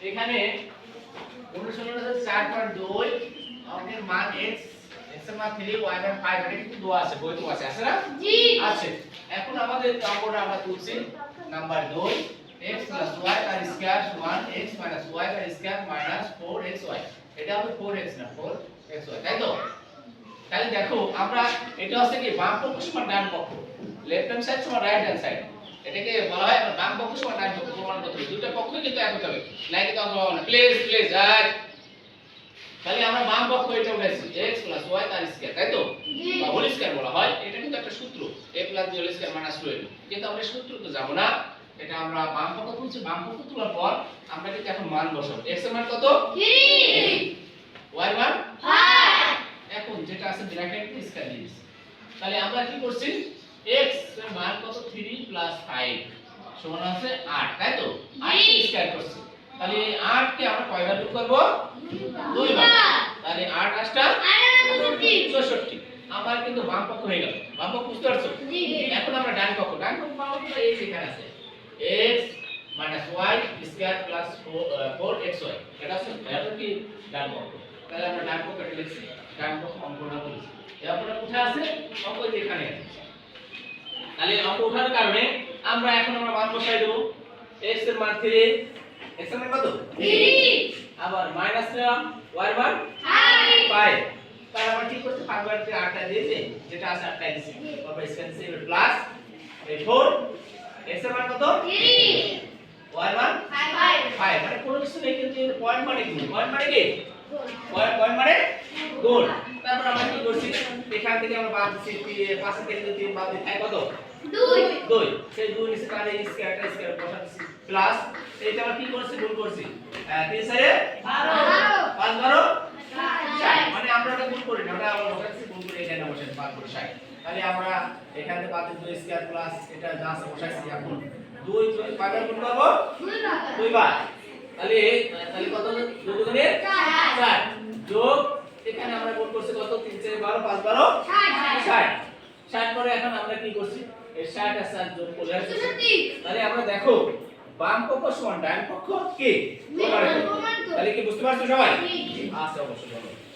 এখানে অনুসরণ আছে 4.2 অঙ্কের মান x x এর মান 3 y এর মান 5 এটা কিন্তু দেওয়া আছে বইতে আছে না জি আছে। এখন আমাদের অঙ্কটা আমরা তুলছি নাম্বার 2 x y তার স্কয়ার সমান x y তার স্কয়ার 4xy এটা হবে 4x না 4xy তাই তো। তাহলে দেখো আমরা এটা হচ্ছে কি বাম পক্ষ সমান ডান পক্ষ লেফট হ্যান্ড সাইড সমান রাইট হ্যান্ড সাইড এটাকে বলা হয় বাম পক্ষ সমান ডান পক্ষ প্রমাণ করতে হবে দুটো পক্ষই কিন্তু এক হতে হবে নাই কিন্তু আমরা বলবো না প্লিজ রাইট। তাহলে আমরা বাম পক্ষ এটা উঠাইছি x y তার স্কয়ার তাই তো বা হোল স্কয়ার বলা হয় এটা কিন্তু একটা সূত্র a b whole square - 2ab কিন্তু আমরা সূত্র তো যাব না এটা আমরা বাম পক্ষ তুলছি বাম পক্ষ তোলার পর আমরা কিন্তু এখন মান বসাবো x এর মান কত 3 y এর মান 5 এখন যেটা আছে ব্র্যাকেট দিয়ে স্কয়ার দিয়েছি তাহলে আমরা কি করছি x এর মান কত 3 5 সমান আছে 8 তাই তো 8 স্কয়ার করছি তাহলে 8 কে আমরা কয়বার যোগ করব 2 বার তাহলে 8 8টা 64 আমার কিন্তু বাম পক্ষ হয়ে গেল বাম পক্ষ বুঝতে পারছো এখন আমরা ডান পক্ষ পাবো এই এখানে আছে x y স্কয়ার 4xy এটা আছে এটা কি ডান পক্ষ তাহলে আমরা ডান পক্ষটা লিখছি ডান পক্ষ অঙ্কটা করেছি এরপরে কোথায় আছে অঙ্ক এখানে আছে তাহলে অঙ্ক ওঠার কারণে আমরা এখন আমরা মান বসাই দেব x এর মান 3 x এর মান কত 3 আবার মাইনাস y এর মান 5 তাহলে আমরা কি করতে 5 বার দিয়ে 8টা দিয়েছে যেটা আছে 8টা দিয়েছি তারপর স্কয়ার দিয়েছি প্লাস এই 4 x এর মান কত 3 y এর মান 5 মানে কোনো কিছু নেই কিন্তু পয়েন্ট মানে কি পয়েন্ট মানে কি পয়েন্ট মানে গোল তারপর আমরা কি করছি এখান থেকে আমরা বাদ দিছি 5 থেকে 3 বাদ দিই কত 2 সেই 2 নিচে তাহলে স্কয়ারটা স্কয়ার বসাচ্ছি প্লাস এইটা আমরা কি করছি গুণ করছি 3 সাইডে 12 5 12 60 মানে আমরা এটা গুণ করি না ওটা আমরা বসাচ্ছি গুণ করে এখানে বসাচ্ছি 5 করে 60 তাহলে আমরা এখান থেকে বাদ দিই 2 স্কয়ার প্লাস এটা যা আছে বসাচ্ছি এখন 2 5 বার গুণ করব 2 বার তাহলে কত 2 গুণে 4 যোগ এখানে আমরা গুণ করছি কত 3 4 12 5 12 60 60 পরে এখন আমরা কি করছি এই 60 আর 60 যোগ করলে 64 তাহলে আমরা দেখো বাম পক্ষ সমান ডান পক্ষ কি তাহলে কি বুঝতে পারছো সবাই আচ্ছা অবশ্যই